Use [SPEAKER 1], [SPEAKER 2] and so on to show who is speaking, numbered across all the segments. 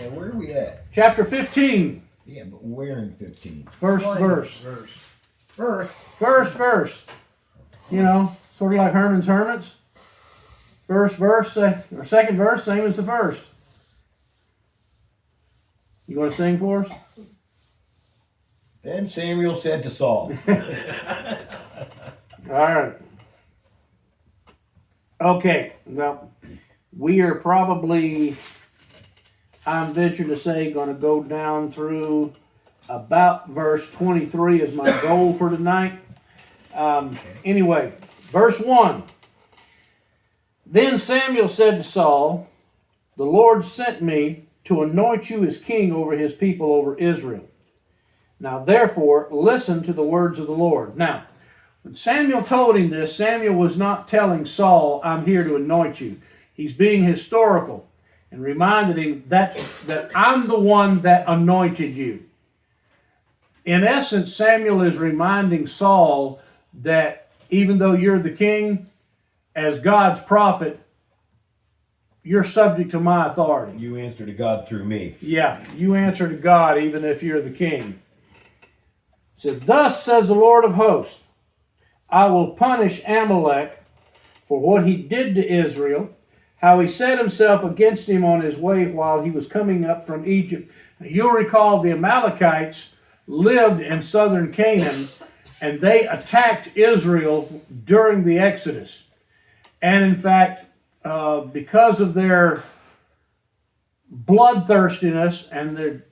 [SPEAKER 1] And where are we at?
[SPEAKER 2] Chapter 15.
[SPEAKER 1] Yeah, but where in 15?
[SPEAKER 2] First verse.
[SPEAKER 1] First.
[SPEAKER 2] Verse. You know, sort of like Herman's Hermits. First verse, or second verse, same as the first. You want to sing for us?
[SPEAKER 1] Then Samuel said to Saul.
[SPEAKER 2] All right. Okay, well, we are probably, I'm venturing to say, going to go down through about verse 23 is my goal for tonight. Anyway, verse 1. Then Samuel said to Saul, "The Lord sent me to anoint you as king over his people, over Israel. Now therefore, listen to the words of the Lord." Now, when Samuel told him this, Samuel was not telling Saul, "I'm here to anoint you." He's being historical and reminded him that I'm the one that anointed you. In essence, Samuel is reminding Saul that even though you're the king, as God's prophet, you're subject to my authority.
[SPEAKER 1] You answer to God through me.
[SPEAKER 2] Yeah, you answer to God even if you're the king. It said, "Thus says the Lord of hosts, I will punish Amalek for what he did to Israel, how he set himself against him on his way while he was coming up from Egypt." Now, you'll recall the Amalekites lived in southern Canaan, and they attacked Israel during the Exodus. And in fact, because of their bloodthirstiness and their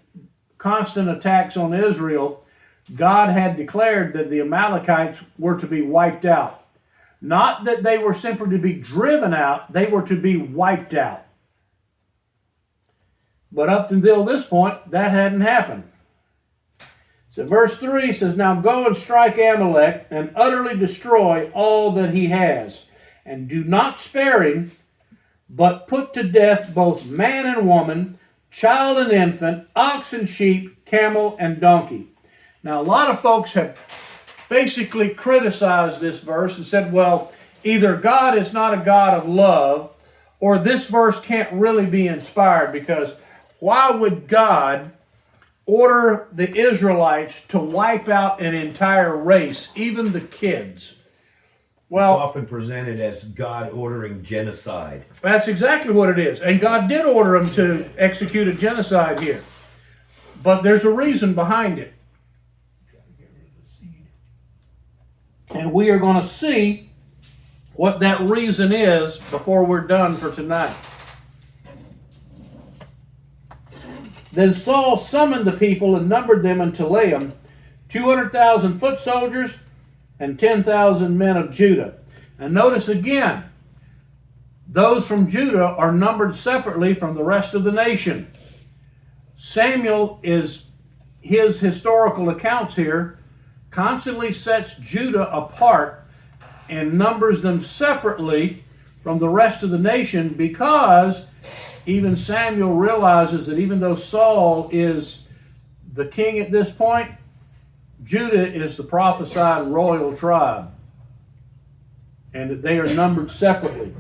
[SPEAKER 2] constant attacks on Israel, God had declared that the Amalekites were to be wiped out. Not that they were simply to be driven out, they were to be wiped out. But up until this point, that hadn't happened. So verse 3 says, "Now go and strike Amalek and utterly destroy all that he has, and do not spare him, but put to death both man and woman, child and infant, ox and sheep, camel and donkey." Now, a lot of folks have basically criticized this verse and said, well, either God is not a God of love, or this verse can't really be inspired, because why would God order the Israelites to wipe out an entire race, even the kids? Well,
[SPEAKER 1] It's often presented as God ordering genocide.
[SPEAKER 2] that's exactly what it is. And God did order them to execute a genocide here. But there's a reason behind it. And we are going to see what that reason is before we're done for tonight. Then Saul summoned the people and numbered them in Telaim, 200,000 foot soldiers and 10,000 men of Judah. And notice again, those from Judah are numbered separately from the rest of the nation. Samuel is his historical accounts here constantly sets Judah apart and numbers them separately from the rest of the nation, because even Samuel realizes that even though Saul is the king at this point, Judah is the prophesied royal tribe, and that they are numbered separately.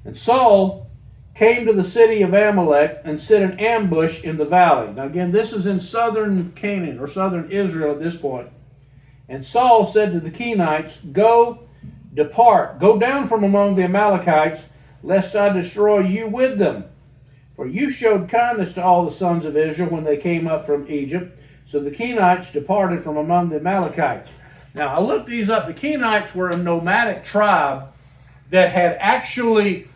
[SPEAKER 2] And Saul came to the city of Amalek and set an ambush in the valley. Now again, this is in southern Canaan, or southern Israel at this point. And Saul said to the Kenites, "Go, depart, go down from among the Amalekites, lest I destroy you with them. For you showed kindness to all the sons of Israel when they came up from Egypt." So the Kenites departed from among the Amalekites. Now I looked these up. The Kenites were a nomadic tribe that had actually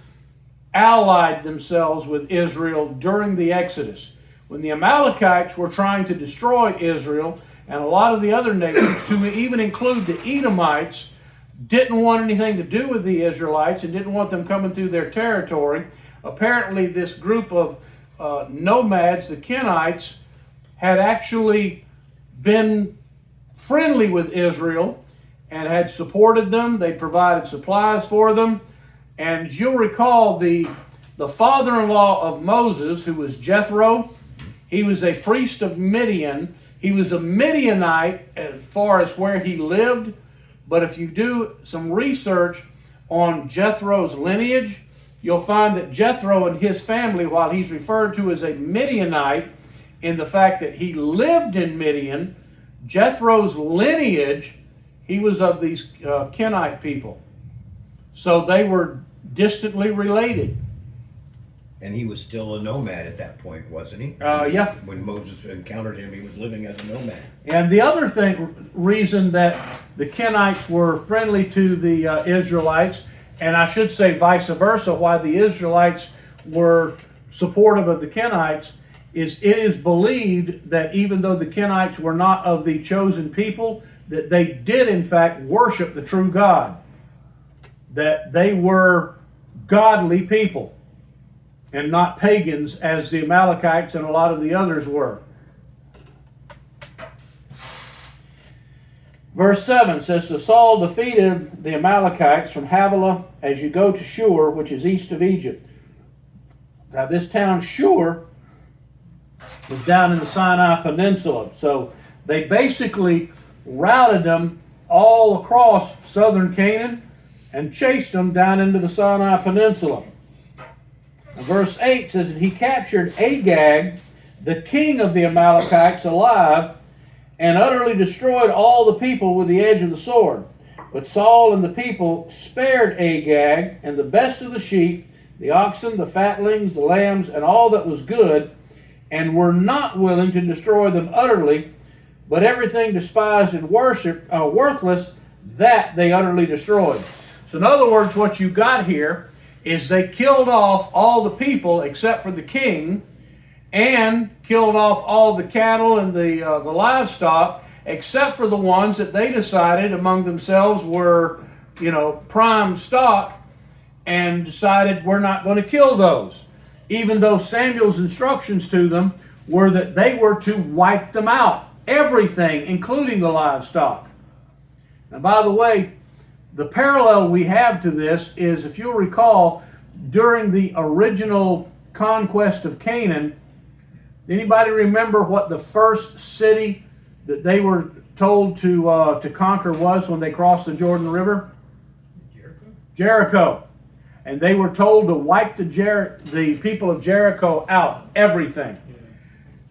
[SPEAKER 2] allied themselves with Israel during the Exodus. When the Amalekites were trying to destroy Israel, and a lot of the other nations, to even include the Edomites, didn't want anything to do with the Israelites and didn't want them coming through their territory. Apparently this group of nomads, the Kenites, had actually been friendly with Israel and had supported them. They provided supplies for them. And you'll recall the father-in-law of Moses, who was Jethro, he was a priest of Midian. He was a Midianite as far as where he lived. But if you do some research on Jethro's lineage, you'll find that Jethro and his family, while he's referred to as a Midianite, in the fact that he lived in Midian, Jethro's lineage, he was of these Kenite people. So they were distantly related.
[SPEAKER 1] And he was still a nomad at that point, wasn't he?
[SPEAKER 2] Yeah.
[SPEAKER 1] When Moses encountered him, he was living as a nomad.
[SPEAKER 2] And the other reason that the Kenites were friendly to the Israelites, and I should say vice versa, why the Israelites were supportive of the Kenites, is it is believed that even though the Kenites were not of the chosen people, that they did in fact worship the true God. That they were godly people and not pagans as the Amalekites and a lot of the others were. Verse 7 says, So Saul defeated the Amalekites from Havilah as you go to Shur, which is east of Egypt. Now this town Shur was down in the Sinai Peninsula. So they basically routed them all across southern Canaan and chased them down into the Sinai Peninsula. Verse 8 says that he captured Agag, the king of the Amalekites, alive, and utterly destroyed all the people with the edge of the sword. But Saul and the people spared Agag and the best of the sheep, the oxen, the fatlings, the lambs, and all that was good, and were not willing to destroy them utterly, but everything despised and worthless, that they utterly destroyed. So in other words, what you got here is they killed off all the people except for the king, and killed off all the cattle and the livestock, except for the ones that they decided among themselves were, prime stock, and decided we're not going to kill those. Even though Samuel's instructions to them were that they were to wipe them out, everything, including the livestock. And by the way, the parallel we have to this is, if you'll recall, during the original conquest of Canaan, anybody remember what the first city that they were told to conquer was when they crossed the Jordan River? Jericho. And they were told to wipe the people of Jericho out, everything.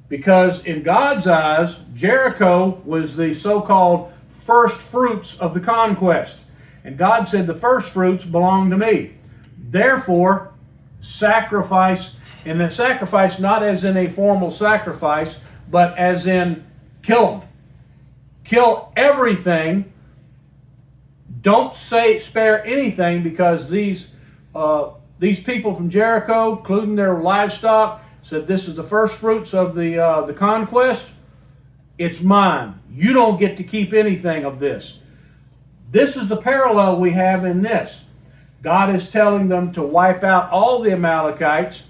[SPEAKER 2] Because in God's eyes, Jericho was the so-called first fruits of the conquest. And God said, the first fruits belong to me. Therefore, sacrifice, and then sacrifice not as in a formal sacrifice, but as in kill them. Kill everything. Don't spare anything, because these people from Jericho, including their livestock, said this is the first fruits of the conquest. It's mine. You don't get to keep anything of this. This is the parallel we have in this. God is telling them to wipe out all the Amalekites,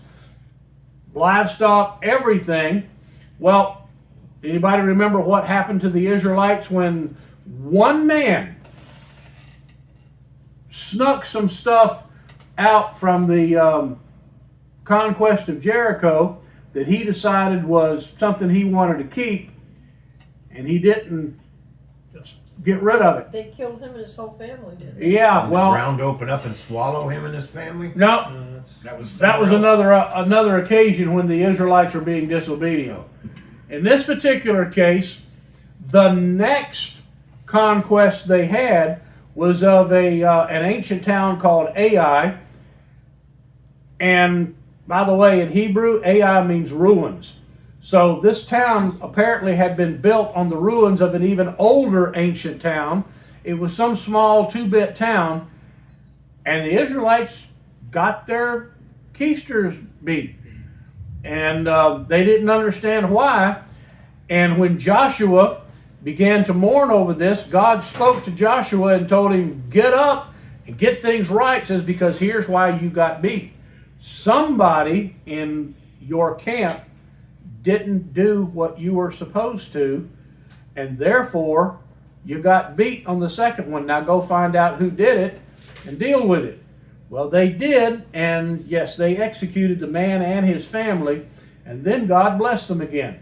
[SPEAKER 2] livestock, everything. Well, anybody remember what happened to the Israelites when one man snuck some stuff out from the conquest of Jericho that he decided was something he wanted to keep, and he didn't get rid of it?
[SPEAKER 3] They killed him and his whole family, didn't they?
[SPEAKER 2] Yeah,
[SPEAKER 1] Did
[SPEAKER 2] well,
[SPEAKER 1] the ground open up and swallow him and his family?
[SPEAKER 2] no,
[SPEAKER 1] That was
[SPEAKER 2] another occasion when the Israelites were being disobedient. In this particular case, the next conquest they had was of an ancient town called Ai. And by the way, in Hebrew, Ai means ruins. So this town apparently had been built on the ruins of an even older ancient town. It was some small 2-bit town, and the Israelites got their keisters beat. And they didn't understand why. And when Joshua began to mourn over this, God spoke to Joshua and told him, get up and get things right. It says, because here's why you got beat. Somebody in your camp didn't do what you were supposed to, and therefore you got beat on the second one. Now go find out who did it and deal with it. Well, they did, and yes, they executed the man and his family, and then God blessed them again.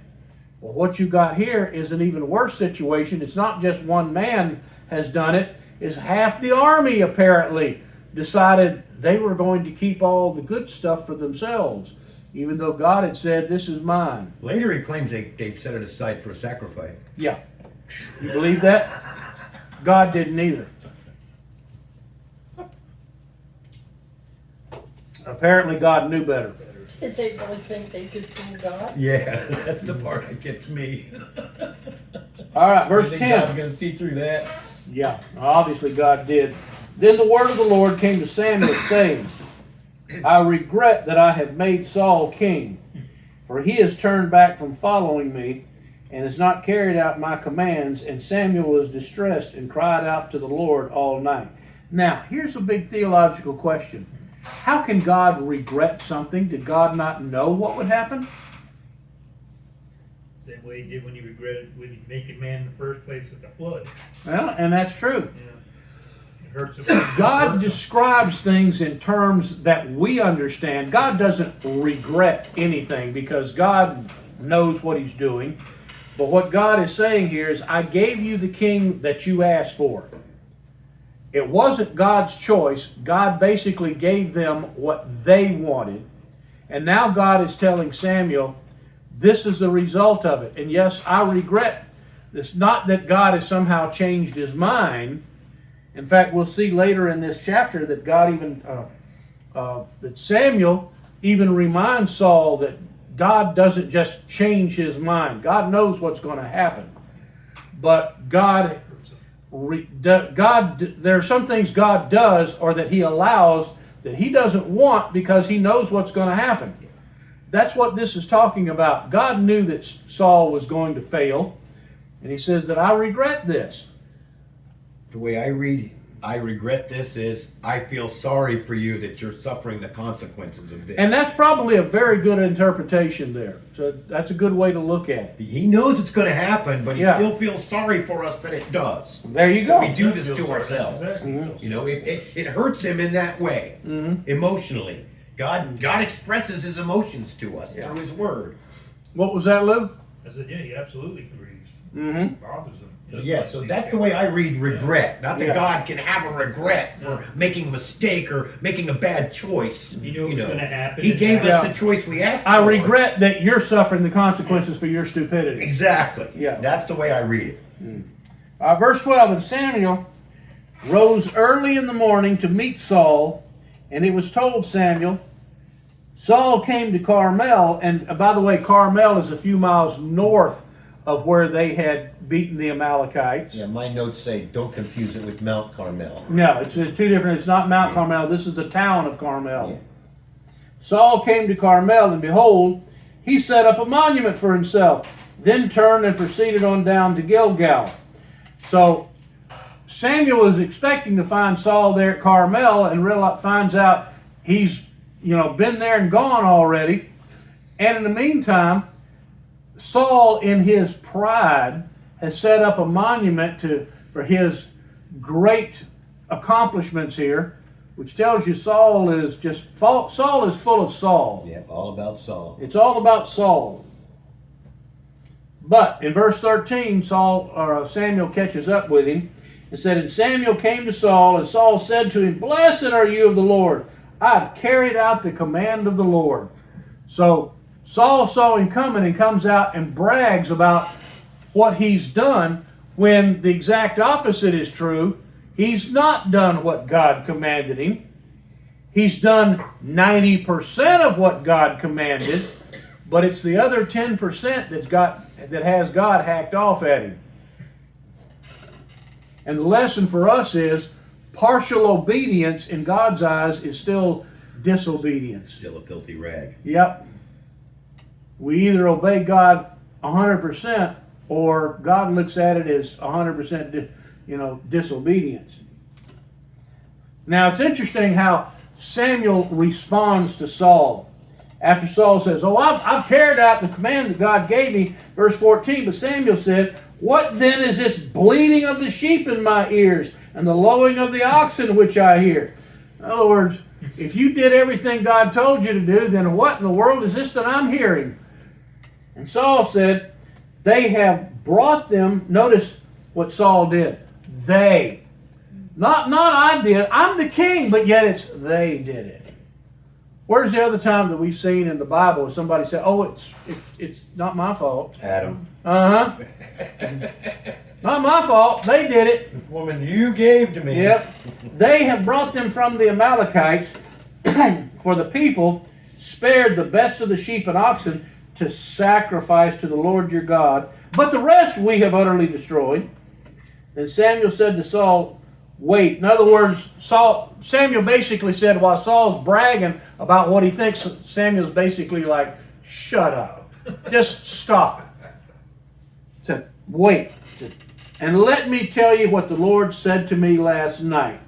[SPEAKER 2] Well, what you got here is an even worse situation. It's not just one man has done it. It's half the army apparently decided they were going to keep all the good stuff for themselves, even though God had said, "This is mine."
[SPEAKER 1] Later he claims they set it aside for a sacrifice.
[SPEAKER 2] Yeah. You believe that? God didn't either. Apparently God knew better.
[SPEAKER 3] Did they really think they could fool God?
[SPEAKER 1] Yeah, that's the part that gets me.
[SPEAKER 2] All right, verse
[SPEAKER 1] You think
[SPEAKER 2] 10.
[SPEAKER 1] God's going to see through that?
[SPEAKER 2] Yeah, obviously God did. Then the word of the Lord came to Samuel, saying, I regret that I have made Saul king, for he has turned back from following me, and has not carried out my commands. And Samuel was distressed and cried out to the Lord all night. Now, here's a big theological question. How can God regret something? Did God not know what would happen?
[SPEAKER 4] Same way he did when he regretted when he making man in the first place at the flood.
[SPEAKER 2] Well, and that's true.
[SPEAKER 4] Yeah. It hurts him.
[SPEAKER 2] God describes things in terms that we understand. God doesn't regret anything because God knows what he's doing. But what God is saying here is, I gave you the king that you asked for. It wasn't God's choice. God basically gave them what they wanted. And now God is telling Samuel, this is the result of it. And yes, I regret this. Not that God has somehow changed his mind. In fact, we'll see later in this chapter that God even, that Samuel even reminds Saul that God doesn't just change his mind. God knows what's going to happen. But God, there are some things God does or that he allows that he doesn't want because he knows what's going to happen. That's what this is talking about. God knew that Saul was going to fail, and he says that I regret this.
[SPEAKER 1] The way I read, I regret this is, I feel sorry for you that you're suffering the consequences of this.
[SPEAKER 2] And that's probably a very good interpretation there. So that's a good way to look at it.
[SPEAKER 1] He knows it's going to happen, but he
[SPEAKER 2] Yeah.
[SPEAKER 1] still feels sorry for us that it does.
[SPEAKER 2] There you go.
[SPEAKER 1] We do this to ourselves.
[SPEAKER 2] Mhm.
[SPEAKER 1] You know, it hurts him in that way, emotionally. God expresses his emotions to us
[SPEAKER 2] Yeah.
[SPEAKER 1] through his word.
[SPEAKER 2] What was that, Lou?
[SPEAKER 4] I said, yeah, he absolutely grieves.
[SPEAKER 2] Mm-hmm.
[SPEAKER 4] Bothers him.
[SPEAKER 1] Yeah, so that's the way I read regret. Not that
[SPEAKER 2] Yeah.
[SPEAKER 1] God can have a regret for making a mistake or making a bad choice.
[SPEAKER 4] He knew it was going to happen.
[SPEAKER 1] He gave
[SPEAKER 2] Yeah.
[SPEAKER 1] us the choice we asked
[SPEAKER 2] I
[SPEAKER 1] for.
[SPEAKER 2] regret that you're suffering the consequences for your stupidity.
[SPEAKER 1] Exactly.
[SPEAKER 2] Yeah.
[SPEAKER 1] That's the way I read it.
[SPEAKER 2] Verse 12, and Samuel rose early in the morning to meet Saul, and it was told Samuel, Saul came to Carmel, and by the way, Carmel is a few miles north of where they had beaten the Amalekites.
[SPEAKER 1] Yeah, my notes say don't confuse it with Mount Carmel.
[SPEAKER 2] No, it's two different. It's not Mount Carmel. This is the town of Carmel.
[SPEAKER 1] Yeah.
[SPEAKER 2] Saul came to Carmel, and behold, he set up a monument for himself, then turned and proceeded on down to Gilgal. So Samuel is expecting to find Saul there at Carmel, and finds out he's been there and gone already. And in the meantime, Saul, in his pride, has set up a monument for his great accomplishments here, which tells you Saul is full of Saul.
[SPEAKER 1] Yeah, all about Saul.
[SPEAKER 2] It's all about Saul. But in verse 13, Samuel catches up with him and said, And Samuel came to Saul, and Saul said to him, Blessed are you of the Lord. I've carried out the command of the Lord. So Saul saw him coming and comes out and brags about what he's done, when the exact opposite is true. He's not done what God commanded him. He's done 90% of what God commanded, but it's the other 10% that has God hacked off at him. And the lesson for us is, partial obedience in God's eyes is still disobedience.
[SPEAKER 1] Still a filthy rag.
[SPEAKER 2] Yep. We either obey God 100%, or God looks at it as 100% disobedience. Now it's interesting how Samuel responds to Saul. After Saul says, I've carried out the command that God gave me, verse 14, but Samuel said, What then is this bleating of the sheep in my ears, and the lowing of the oxen which I hear? In other words, if you did everything God told you to do, then what in the world is this that I'm hearing? And Saul said, They have brought them. Notice what Saul did. They. In Not I did. I'm the king, but yet it's they did it. Where's the other time that we've seen in the Bible where somebody said, "Oh, it's not my fault"?
[SPEAKER 1] Adam.
[SPEAKER 2] Not my fault. They did it.
[SPEAKER 1] This woman you gave to me.
[SPEAKER 2] Yep. They have brought them from the Amalekites, for the people spared the best of the sheep and oxen to sacrifice to the Lord your God, but the rest we have utterly destroyed. Then Samuel said to Saul, "Wait." In other words, Samuel basically said, while Saul's bragging about what he thinks, Samuel's basically like, "Shut up. Just stop." Said, "Wait. And let me tell you what the Lord said to me last night."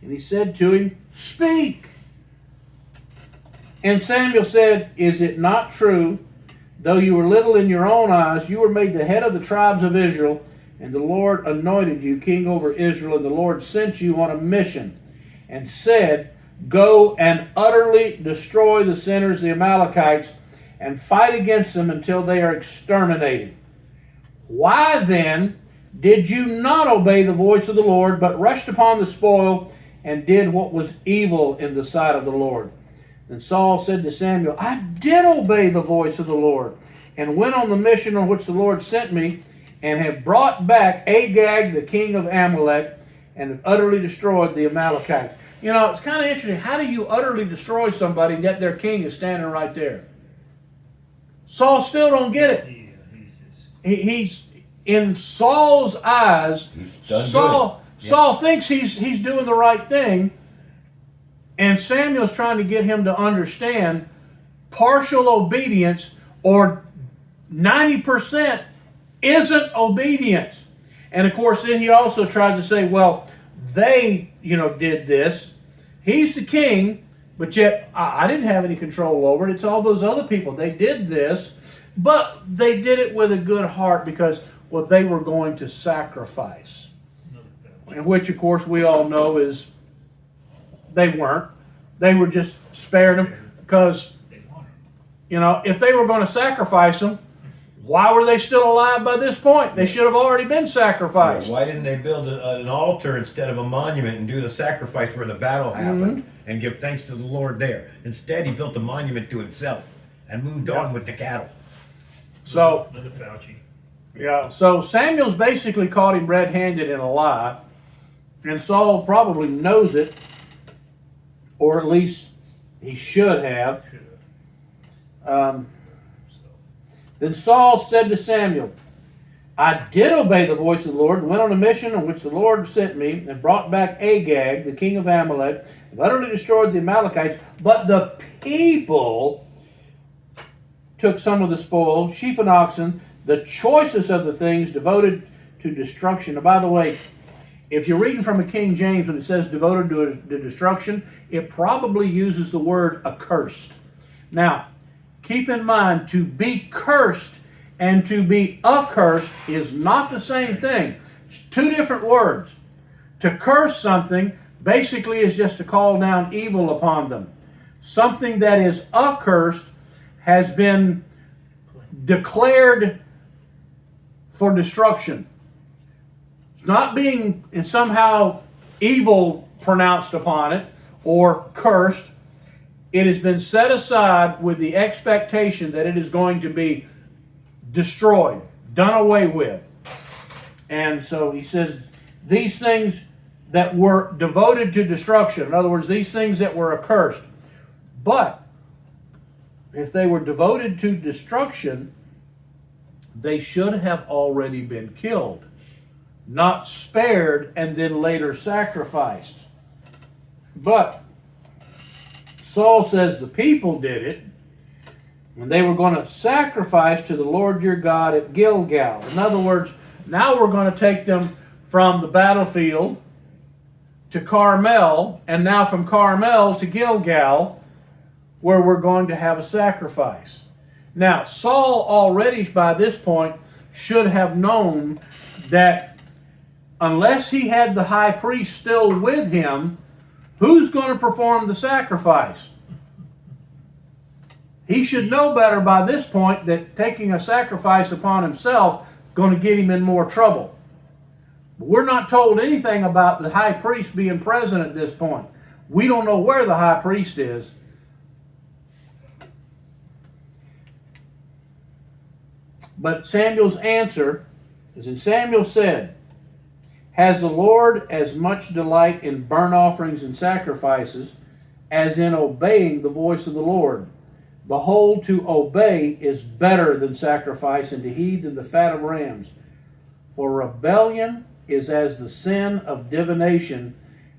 [SPEAKER 2] And he said to him, "Speak." And Samuel said, "Is it not true, though you were little in your own eyes, you were made the head of the tribes of Israel, and the Lord anointed you king over Israel, and the Lord sent you on a mission, and said, 'Go and utterly destroy the sinners, the Amalekites, and fight against them until they are exterminated.' Why then did you not obey the voice of the Lord, but rushed upon the spoil and did what was evil in the sight of the Lord?" Then Saul said to Samuel, "I did obey the voice of the Lord, and went on the mission on which the Lord sent me, and have brought back Agag, the king of Amalek, and have utterly destroyed the Amalekites." You know, it's kind of interesting. How do you utterly destroy somebody, and yet their king is standing right there? Saul still don't get it. He's in Saul's eyes. Saul thinks he's doing the right thing, and Samuel's trying to get him to understand partial obedience or 90% isn't obedience. And of course, then he also tried to say, well, they, did this. He's the king, but yet I didn't have any control over it. It's all those other people. They did this, but they did it with a good heart because, well, they were going to sacrifice. And which, of course, we all know is they weren't. They were just sparing them because, if they were going to sacrifice them, why were they still alive by this point? They should have already been sacrificed.
[SPEAKER 1] Why didn't they build an altar instead of a monument and do the sacrifice where the battle happened and give thanks to the Lord there? Instead, he built a monument to himself and moved on with the cattle.
[SPEAKER 2] So,
[SPEAKER 4] Another Fauci.
[SPEAKER 2] yeah. So Samuel's basically caught him red-handed in a lie, and Saul probably knows it, or at least he should have. Then Saul said to Samuel, "I did obey the voice of the Lord and went on a mission on which the Lord sent me and brought back Agag, the king of Amalek, and utterly destroyed the Amalekites. But the people took some of the spoil, sheep and oxen, the choicest of the things devoted to destruction." Now, by the way, if you're reading from a King James when it says devoted to destruction, it probably uses the word accursed. Now, keep in mind, to be cursed and to be accursed is not the same thing. It's two different words. To curse something basically is just to call down evil upon them. Something that is accursed has been declared for destruction. It's not being somehow evil pronounced upon it or cursed. It has been set aside with the expectation that it is going to be destroyed, done away with. And so he says, these things that were devoted to destruction, in other words, these things that were accursed. But if they were devoted to destruction, they should have already been killed, not spared and then later sacrificed. But Saul says the people did it, and they were going to sacrifice to the Lord your God at Gilgal. In other words, now we're going to take them from the battlefield to Carmel, and now from Carmel to Gilgal, where we're going to have a sacrifice. Now, Saul already by this point should have known that unless he had the high priest still with him, who's going to perform the sacrifice? He should know better by this point that taking a sacrifice upon himself is going to get him in more trouble. But we're not told anything about the high priest being present at this point. We don't know where the high priest is. But Samuel's answer is, and Samuel said, "Has the Lord as much delight in burnt offerings and sacrifices as in obeying the voice of the Lord? Behold, to obey is better than sacrifice, and to heed than the fat of rams. For rebellion is as the sin of divination,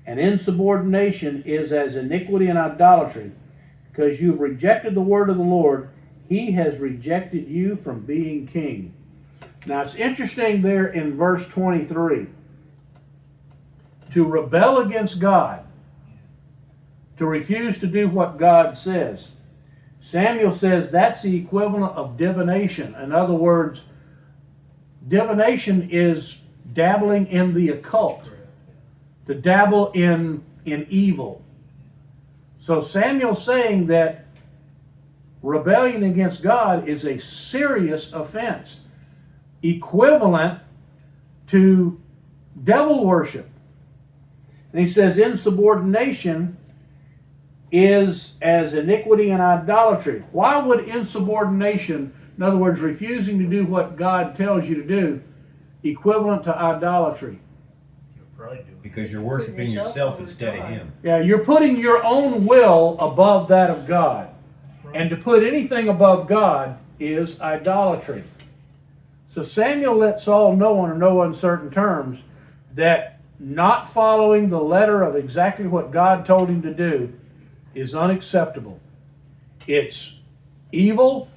[SPEAKER 2] and insubordination is as iniquity and idolatry. Because you have rejected the word of the Lord, he has rejected you from being king." Now it's interesting there in verse 23. To rebel against God, to refuse to do what God says. Samuel says that's the equivalent of divination. In other words, divination is dabbling in the occult, to dabble in evil. So Samuel's saying that rebellion against God is a serious offense, equivalent to devil worship. And he says insubordination is as iniquity and idolatry. Why would insubordination, in other words, refusing to do what God tells you to do, equivalent to idolatry?
[SPEAKER 4] You're probably doing it.
[SPEAKER 1] Because you're worshiping yourself instead of him.
[SPEAKER 2] Yeah, you're putting your own will above that of God. And to put anything above God is idolatry. So Samuel let Saul know in no uncertain terms that not following the letter of exactly what God told him to do is unacceptable. It's evil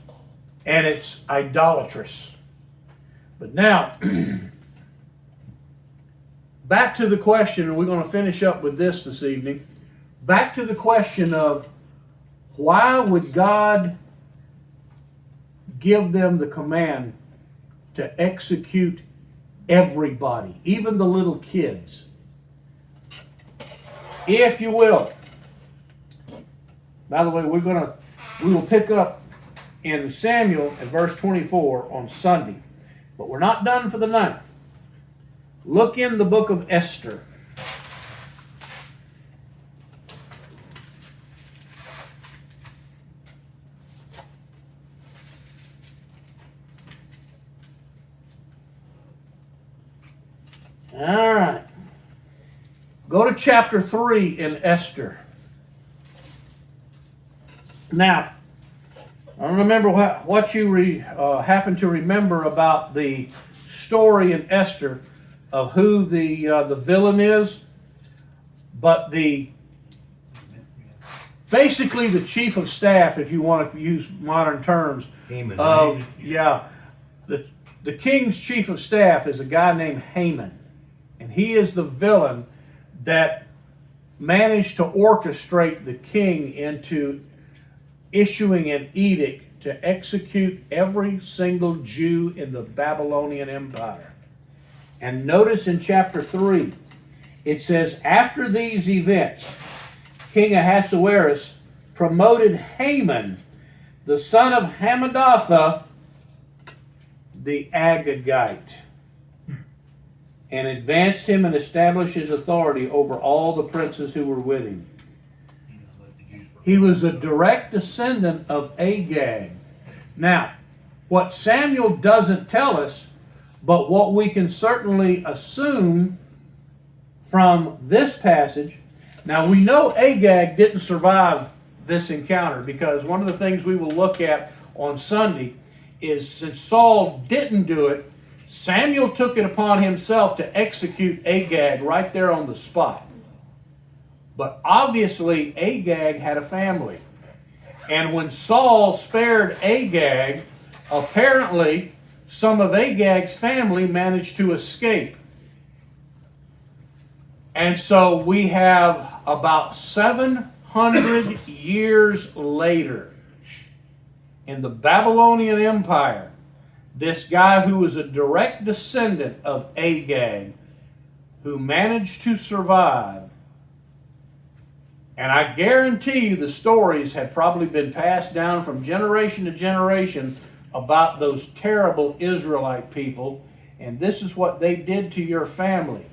[SPEAKER 2] and it's idolatrous. But now, back to the question, and we're going to finish up with this evening. Back to the question of why would God give them the command to execute everybody, even the little kids? If you will. By the way, we will pick up in Samuel at verse 24 on Sunday. But we're not done for the night. Look in the book of Esther. All right. Go to chapter 3 in Esther. Now, I don't remember what you happen to remember about the story in Esther of who the villain is, but basically the chief of staff, if you want to use modern terms,
[SPEAKER 1] Haman.
[SPEAKER 2] the king's chief of staff is a guy named Haman, and he is the villain that managed to orchestrate the king into issuing an edict to execute every single Jew in the Babylonian Empire. And notice in chapter 3, it says, after these events, King Ahasuerus promoted Haman, the son of Hammedatha, the Agagite, and advanced him and established his authority over all the princes who were with him. He was a direct descendant of Agag. Now, what Samuel doesn't tell us, but what we can certainly assume from this passage, now we know Agag didn't survive this encounter, because one of the things we will look at on Sunday is, since Saul didn't do it, Samuel took it upon himself to execute Agag right there on the spot. But obviously Agag had a family. And when Saul spared Agag, apparently some of Agag's family managed to escape. And so we have about 700 years later, in the Babylonian Empire, this guy who was a direct descendant of Agag, who managed to survive. And I guarantee you the stories have probably been passed down from generation to generation about those terrible Israelite people and this is what they did to your family.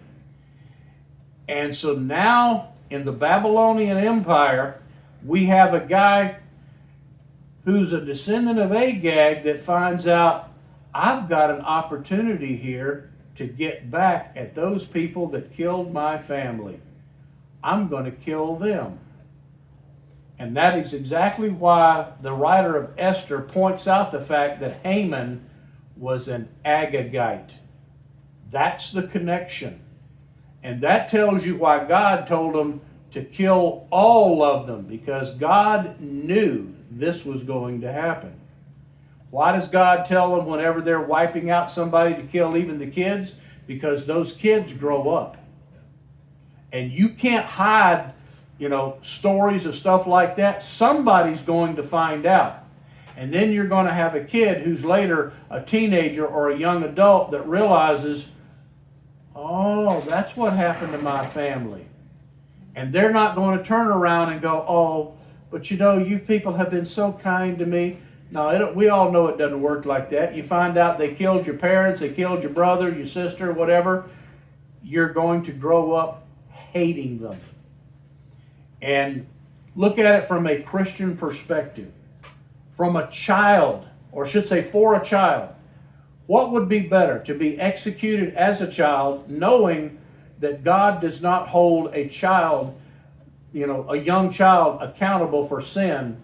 [SPEAKER 2] And so now in the Babylonian Empire, we have a guy who's a descendant of Agag that finds out, I've got an opportunity here to get back at those people that killed my family. I'm going to kill them. And that is exactly why the writer of Esther points out the fact that Haman was an Agagite. That's the connection. And that tells you why God told him to kill all of them, because God knew this was going to happen. Why does God tell them whenever they're wiping out somebody to kill even the kids? Because those kids grow up. And you can't hide, stories of stuff like that. Somebody's going to find out. And then you're going to have a kid who's later a teenager or a young adult that realizes, oh, that's what happened to my family. And they're not going to turn around and go, oh, but you people have been so kind to me. No, we all know it doesn't work like that. You find out they killed your parents, they killed your brother, your sister, whatever. You're going to grow up hating them. And look at it from a Christian perspective. From a child, or I should say for a child, what would be better? To be executed as a child, knowing that God does not hold a child, a young child accountable for sin,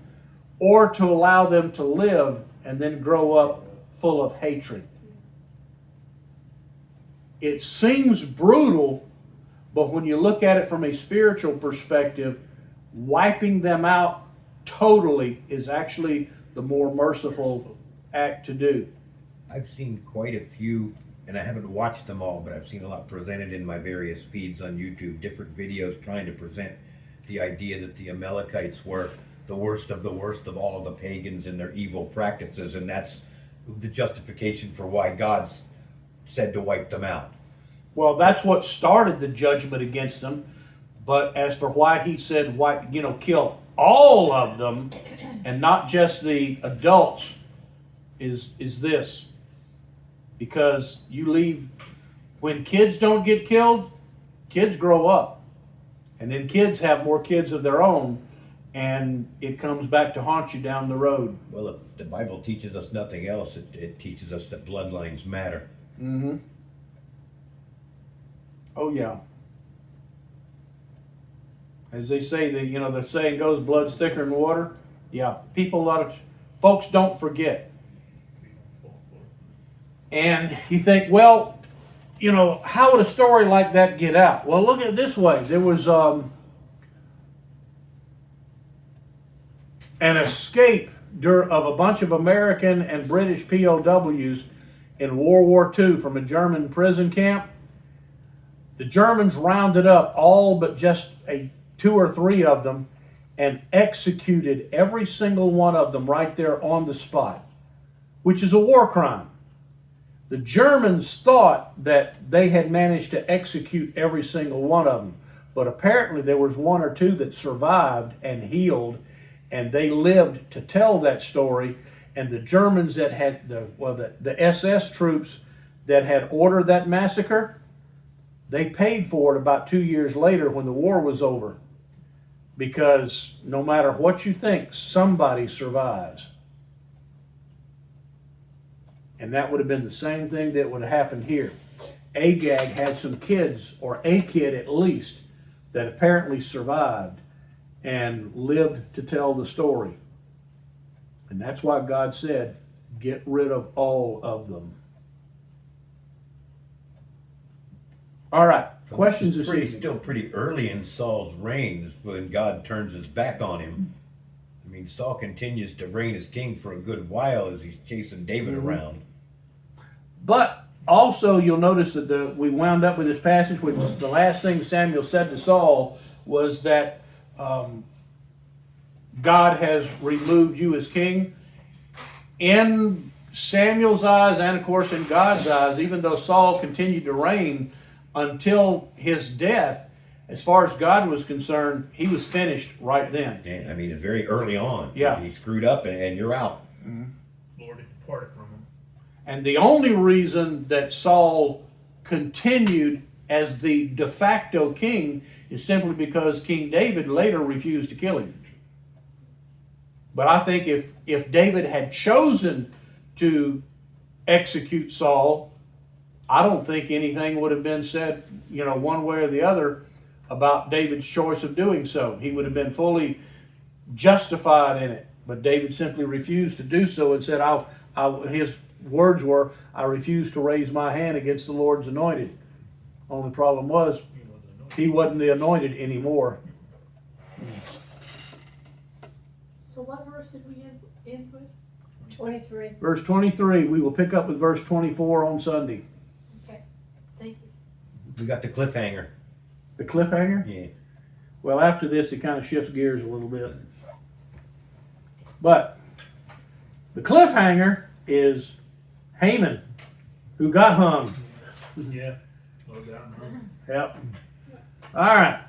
[SPEAKER 2] or to allow them to live and then grow up full of hatred. It seems brutal, but when you look at it from a spiritual perspective, wiping them out totally is actually the more merciful act to do.
[SPEAKER 1] I've seen quite a few, and I haven't watched them all, but I've seen a lot presented in my various feeds on YouTube, different videos trying to present the idea that the Amalekites were the worst of all of the pagans and their evil practices, and that's the justification for why God said to wipe them out.
[SPEAKER 2] Well, that's what started the judgment against them. But as for why he said, kill all of them and not just the adults, is this. Because you leave, when kids don't get killed, kids grow up. And then kids have more kids of their own, and it comes back to haunt you down the road.
[SPEAKER 1] Well, if the Bible teaches us nothing else, it teaches us that bloodlines matter.
[SPEAKER 2] Mm-hmm. Oh, yeah. As they say, the saying goes, blood's thicker than water. Yeah, folks don't forget. And you think, well, how would a story like that get out? Well, look at it this way. There was an escape of a bunch of American and British POWs in World War II from a German prison camp. The Germans rounded up all but just 2 or 3 of them and executed every single one of them right there on the spot, which is a war crime. The Germans thought that they had managed to execute every single one of them, but apparently there was 1 or 2 that survived and healed, and they lived to tell that story. And the Germans that had the SS troops that had ordered that massacre, they paid for it about 2 years later when the war was over, because no matter what you think, somebody survives. And that would have been the same thing that would have happened here. Agag had some kids, or a kid at least, that apparently survived and lived to tell the story. And that's why God said, get rid of all of them. All right,
[SPEAKER 1] So
[SPEAKER 2] questions
[SPEAKER 1] this
[SPEAKER 2] this
[SPEAKER 1] is
[SPEAKER 2] evening.
[SPEAKER 1] still pretty early in Saul's reign when God turns his back on him. I mean, Saul continues to reign as king for a good while as he's chasing David around.
[SPEAKER 2] But also, you'll notice that we wound up with this passage, which the last thing Samuel said to Saul was that God has removed you as king. In Samuel's eyes, and of course in God's eyes, even though Saul continued to reign until his death, as far as God was concerned, he was finished right then.
[SPEAKER 1] And, I mean, very early on.
[SPEAKER 2] Yeah.
[SPEAKER 1] He screwed up and you're out.
[SPEAKER 4] Lord had departed from him.
[SPEAKER 2] And the only reason that Saul continued as the de facto king is simply because King David later refused to kill him. But I think if David had chosen to execute Saul, I don't think anything would have been said, one way or the other about David's choice of doing so. He would have been fully justified in it. But David simply refused to do so and said, his words were, I refuse to raise my hand against the Lord's anointed. Only problem was, he wasn't the anointed anymore.
[SPEAKER 5] So what verse did we input?
[SPEAKER 3] 23.
[SPEAKER 2] Verse 23, we will pick up with verse 24 on Sunday.
[SPEAKER 5] Okay, thank you.
[SPEAKER 1] We got the cliffhanger.
[SPEAKER 2] The cliffhanger?
[SPEAKER 1] Yeah.
[SPEAKER 2] Well, after this, it kind of shifts gears a little bit. But the cliffhanger is Haman, who got hung.
[SPEAKER 4] Yeah. Well done, huh?
[SPEAKER 2] Yep. All right.